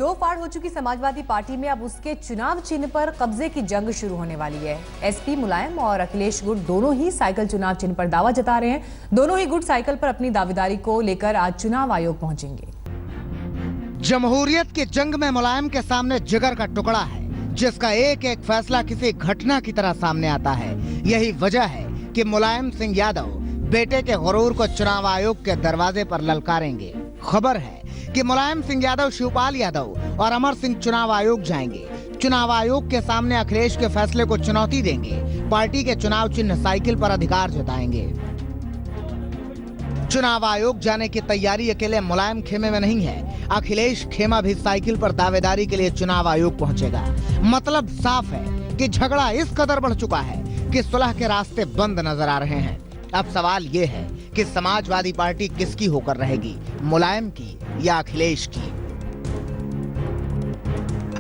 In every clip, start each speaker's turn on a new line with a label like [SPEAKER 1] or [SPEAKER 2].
[SPEAKER 1] दो फाड़ हो चुकी समाजवादी पार्टी में अब उसके चुनाव चिन्ह पर कब्जे की जंग शुरू होने वाली है। एसपी मुलायम और अखिलेश गुट दोनों ही साइकिल चुनाव चिन्ह पर दावा जता रहे हैं। दोनों ही गुट साइकिल पर अपनी दावेदारी को लेकर आज चुनाव आयोग पहुंचेंगे।
[SPEAKER 2] जमहूरियत की जंग में मुलायम के सामने जिगर का टुकड़ा है, जिसका एक एक फैसला किसी घटना की तरह सामने आता है। यही वजह है कि मुलायम सिंह यादव बेटे के गुरूर को चुनाव आयोग के दरवाजे पर ललकारेंगे। खबर है कि मुलायम सिंह यादव, शिवपाल यादव और अमर सिंह चुनाव आयोग जाएंगे। चुनाव आयोग के सामने अखिलेश के फैसले को चुनौती देंगे। पार्टी के चुनाव चिन्ह साइकिल पर अधिकार जताएंगे। चुनाव आयोग जाने की तैयारी अकेले मुलायम खेमे में नहीं है। अखिलेश खेमा भी साइकिल पर दावेदारी के लिए चुनाव आयोग पहुंचेगा। मतलब साफ है कि झगड़ा इस कदर बढ़ चुका है कि सुलह के रास्ते बंद नजर आ रहे हैं। अब सवाल ये है कि समाजवादी पार्टी किसकी होकर रहेगी, मुलायम की या अखिलेश की।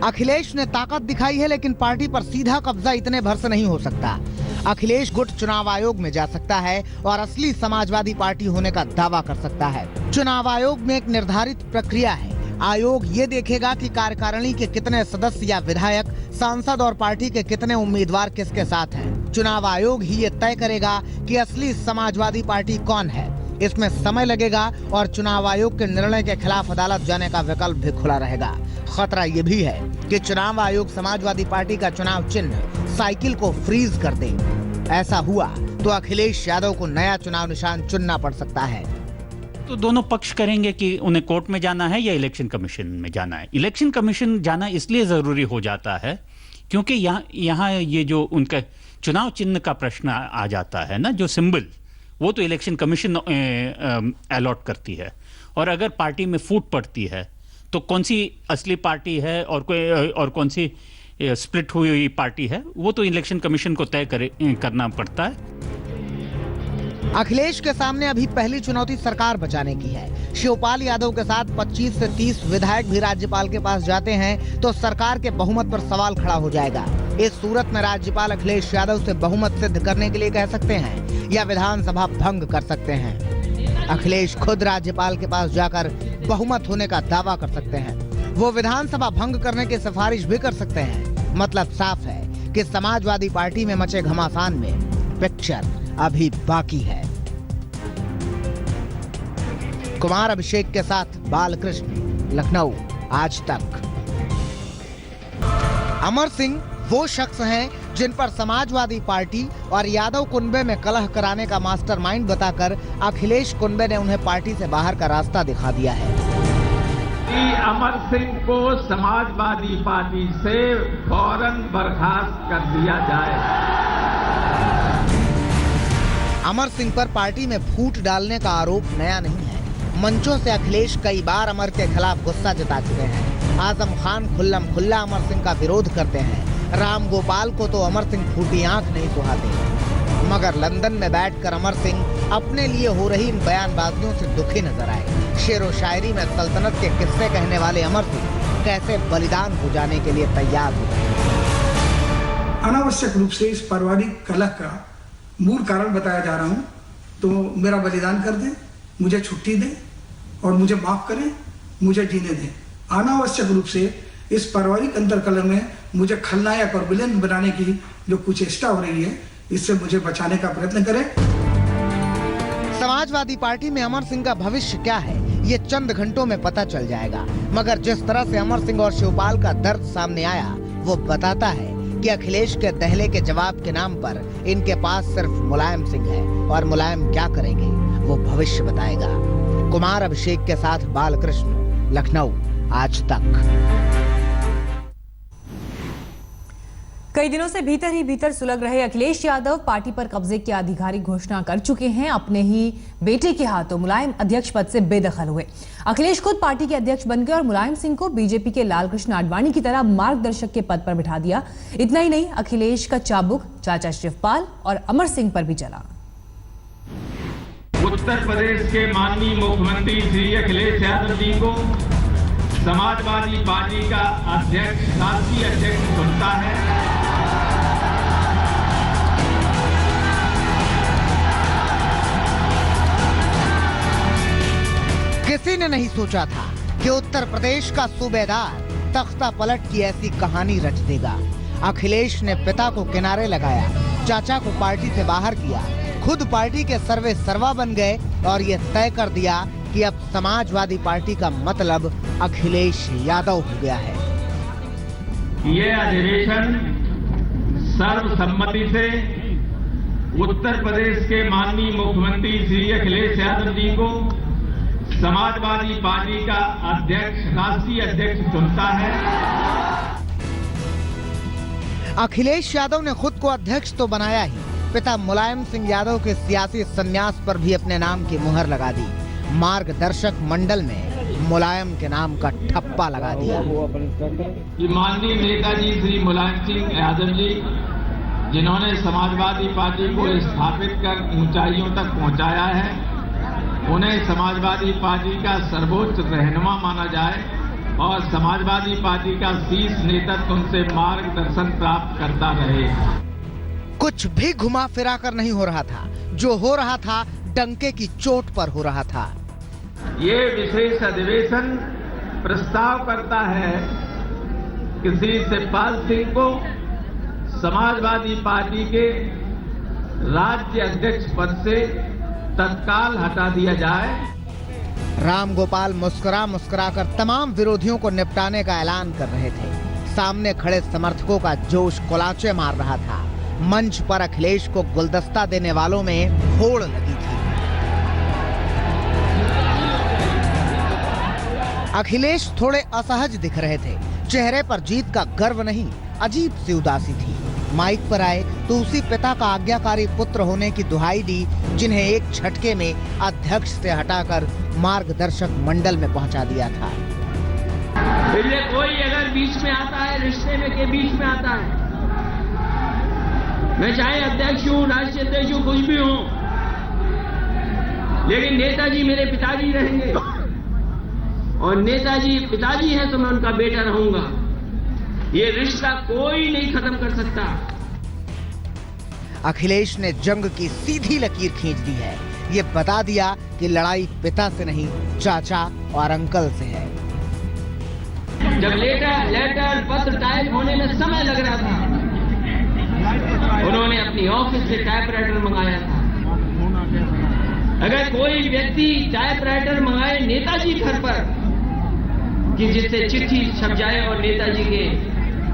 [SPEAKER 2] अखिलेश ने ताकत दिखाई है, लेकिन पार्टी पर सीधा कब्जा इतने भर से नहीं हो सकता। अखिलेश गुट चुनाव आयोग में जा सकता है और असली समाजवादी पार्टी होने का दावा कर सकता है। चुनाव आयोग में एक निर्धारित प्रक्रिया है। आयोग ये देखेगा कि कार्यकारिणी के कितने सदस्य या विधायक, सांसद और पार्टी के कितने उम्मीदवार किसके साथ हैं। चुनाव आयोग ही ये तय करेगा कि असली समाजवादी पार्टी कौन है। इसमें समय लगेगा और चुनाव आयोग के निर्णय के खिलाफ अदालत जाने का विकल्प भी खुला रहेगा। खतरा ये भी है कि चुनाव आयोग समाजवादी पार्टी का चुनाव चिन्ह साइकिल को फ्रीज कर दे। ऐसा हुआ तो अखिलेश यादव को नया चुनाव निशान चुनना पड़ सकता है।
[SPEAKER 3] तो दोनों पक्ष करेंगे कि उन्हें कोर्ट में जाना है या इलेक्शन कमीशन में जाना है। इलेक्शन कमीशन जाना इसलिए जरूरी हो जाता है क्योंकि यहाँ ये जो उनका चुनाव चिन्ह का प्रश्न आ जाता है ना, जो सिंबल, वो तो इलेक्शन कमीशन अलॉट करती है। और अगर पार्टी में फूट पड़ती है तो कौन सी असली पार्टी है और कौन सी स्प्लिट हुई पार्टी है, वो तो इलेक्शन कमीशन को तय करना पड़ता है।
[SPEAKER 2] अखिलेश के सामने अभी पहली चुनौती सरकार बचाने की है। शिवपाल यादव के साथ 25 से 30 विधायक भी राज्यपाल के पास जाते हैं तो सरकार के बहुमत पर सवाल खड़ा हो जाएगा। इस सूरत में राज्यपाल अखिलेश यादव से बहुमत सिद्ध करने के लिए कह सकते हैं या विधानसभा भंग कर सकते हैं। अखिलेश खुद राज्यपाल के पास जाकर बहुमत होने का दावा कर सकते हैं। वो विधानसभा भंग करने की सिफारिश भी कर सकते हैं। मतलब साफ है कि समाजवादी पार्टी में मचे घमासान में पिक्चर अभी बाकी है। कुमार अभिषेक के साथ बालकृष्ण, लखनऊ, आज तक। अमर सिंह वो शख्स हैं जिन पर समाजवादी पार्टी और यादव कुनबे में कलह कराने का मास्टरमाइंड बताकर अखिलेश कुनबे ने उन्हें पार्टी से बाहर का रास्ता दिखा दिया है।
[SPEAKER 4] अमर सिंह को समाजवादी पार्टी से फौरन बर्खास्त कर दिया जाए।
[SPEAKER 2] अमर सिंह पर पार्टी में फूट डालने का आरोप नया नहीं है। मंचों से अखिलेश कई बार अमर के खिलाफ गुस्सा जता चुके हैं। आजम खान खुल्लम खुल्ला अमर सिंह का विरोध करते हैं। राम गोपाल को तो अमर सिंह फूटी आंख नहीं सुहाते। मगर लंदन में बैठकर अमर सिंह अपने लिए हो रही इन बयानबाजियों से दुखी नजर आए। शेरो शायरी में सल्तनत के किस्से कहने वाले अमर सिंह कैसे बलिदान हो जाने के लिए तैयार हो गए।
[SPEAKER 5] अनावश्यक रूप से इस पारिवारिक कलह का मूल कारण बताया जा रहा हूं, तो मेरा बलिदान कर दें, मुझे छुट्टी दें और मुझे माफ करें, मुझे जीने दें। अनावश्यक रूप से इस पारिवारिक अंतर्कलह में मुझे खलनायक और विलेन बनाने की जो कुचेष्टा हो रही है, इससे मुझे बचाने का प्रयत्न करें।
[SPEAKER 2] समाजवादी पार्टी में अमर सिंह का भविष्य क्या है, ये चंद घंटों में पता चल जाएगा। मगर जिस तरह से अमर सिंह और शिवपाल का दर्द सामने आया, वो बताता है कि अखिलेश के दहले के जवाब के नाम पर इनके पास सिर्फ मुलायम सिंह है और मुलायम क्या करेंगे वो भविष्य बताएगा। कुमार अभिषेक के साथ बालकृष्ण, लखनऊ, आज तक।
[SPEAKER 1] कई दिनों से भीतर ही भीतर सुलग रहे अखिलेश यादव पार्टी पर कब्जे की आधिकारिक घोषणा कर चुके हैं। अपने ही बेटे के हाथों मुलायम अध्यक्ष पद से बेदखल हुए। अखिलेश खुद पार्टी के अध्यक्ष बन गए और मुलायम सिंह को बीजेपी के लालकृष्ण आडवाणी की तरह मार्गदर्शक के पद पर बिठा दिया। इतना ही नहीं, अखिलेश का चाबुक चाचा शिवपाल और अमर सिंह पर भी चला।
[SPEAKER 4] उत्तर प्रदेश के माननीय मुख्यमंत्री श्री अखिलेश यादव जी को समाजवादी पार्टी का अध्यक्ष, राष्ट्रीय अध्यक्ष चुनता है।
[SPEAKER 2] किसी ने नहीं सोचा था कि उत्तर प्रदेश का सूबेदार तख्ता पलट की ऐसी कहानी रच देगा। अखिलेश ने पिता को किनारे लगाया, चाचा को पार्टी से बाहर किया, खुद पार्टी के सर्वे सर्वा बन गए और ये तय कर दिया कि अब समाजवादी पार्टी का मतलब अखिलेश यादव हो गया है।
[SPEAKER 4] ये अधिवेशन सर्वसम्मति से उत्तर प्रदेश के माननीय मुख्यमंत्री श्री अखिलेश यादव जी को समाजवादी पार्टी का अध्यक्ष, राष्ट्रीय अध्यक्ष चुनता है।
[SPEAKER 2] अखिलेश यादव ने खुद को अध्यक्ष तो बनाया ही, पिता मुलायम सिंह यादव के सियासी संन्यास पर भी अपने नाम की मुहर लगा दी। मार्गदर्शक मंडल में मुलायम के नाम का ठप्पा लगा दिया।
[SPEAKER 4] माननीय नेताजी श्री मुलायम सिंह यादव जी, जिन्होंने समाजवादी पार्टी को स्थापित कर ऊंचाइयों तक पहुंचाया है, उन्हें समाजवादी पार्टी का सर्वोच्च रहनुमा माना जाए और समाजवादी पार्टी का शीर्ष नेतृत्व उनसे मार्गदर्शन प्राप्त करता रहे।
[SPEAKER 2] कुछ भी घुमा फिरा कर नहीं हो रहा था, जो हो रहा था डंके की चोट पर हो रहा था।
[SPEAKER 4] ये विशेष अधिवेशन प्रस्ताव करता है कि श्री शिवपाल सिंह को समाजवादी पार्टी के राज्य अध्यक्ष पद से तत्काल हटा दिया जाए।
[SPEAKER 2] राम गोपाल मुस्कुरा मुस्कुरा कर तमाम विरोधियों को निपटाने का ऐलान कर रहे थे। सामने खड़े समर्थकों का जोश कुलाचे मार रहा था। मंच पर अखिलेश को गुलदस्ता देने वालों में होड़ लगी थी। अखिलेश थोड़े असहज दिख रहे थे। चेहरे पर जीत का गर्व नहीं, अजीब सी उदासी थी। माइक पर आए तो उसी पिता का आज्ञाकारी पुत्र होने की दुहाई दी, जिन्हें एक झटके में अध्यक्ष से हटाकर मार्गदर्शक मंडल में पहुंचा दिया था।
[SPEAKER 6] इसलिए कोई अगर बीच में आता है, रिश्ते में के बीच में आता है, मैं चाहे अध्यक्ष हूँ, राष्ट्रीय अध्यक्ष हूँ, कुछ भी हूँ, लेकिन नेताजी मेरे पिताजी रहेंगे और नेताजी पिताजी हैं तो मैं उनका बेटा रहूंगा। ये रिश्ता कोई नहीं खत्म कर सकता।
[SPEAKER 2] अखिलेश ने जंग की सीधी लकीर खींच दी है। ये बता दिया कि लड़ाई पिता से नहीं, चाचा और अंकल से है।
[SPEAKER 6] जब लेटर पत्र टाइप होने में समय लग रहा था, उन्होंने अपनी ऑफिस से टाइपराइटर मंगाया था। अगर कोई व्यक्ति टाइपराइटर मंगाए नेताजी घर पर कि जिससे चिट्ठी छप जाए और नेताजी के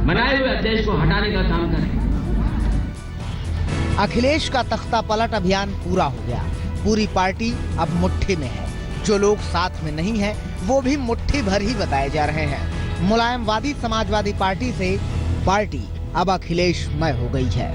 [SPEAKER 6] बनाए हुए अध्यक्ष को हटाने का काम करें।
[SPEAKER 2] अखिलेश का तख्ता पलट अभियान पूरा हो गया। पूरी पार्टी अब मुट्ठी में है। जो लोग साथ में नहीं है वो भी मुट्ठी भर ही बताए जा रहे हैं। मुलायमवादी समाजवादी पार्टी से पार्टी अब अखिलेशमय हो गई है।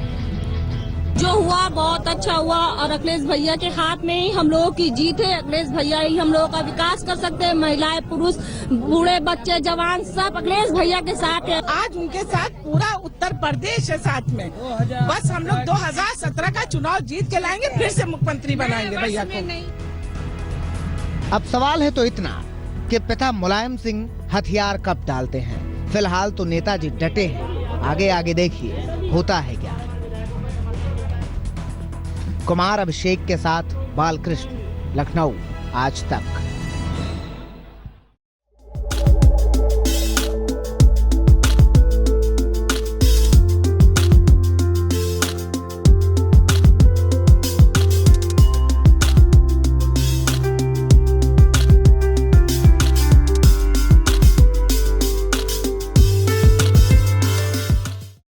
[SPEAKER 7] जो हुआ बहुत अच्छा हुआ और अखिलेश भैया के हाथ में ही हम लोगों की जीत है। अखिलेश भैया ही हम लोगों का विकास कर सकते हैं। महिलाएं, पुरुष, बूढ़े, बच्चे, जवान सब अखिलेश भैया के साथ है।
[SPEAKER 8] आज उनके साथ पूरा उत्तर प्रदेश है साथ में। बस हम लोग 2017 का चुनाव जीत के लाएंगे, फिर से मुख्यमंत्री बनाएंगे भैया को।
[SPEAKER 2] अब सवाल है तो इतना कि पिता मुलायम सिंह हथियार कब डालते हैं। फिलहाल तो नेताजी डटे हैं। आगे आगे देखिए होता है क्या। कुमार अभिषेक के साथ बालकृष्ण, लखनऊ, आज तक।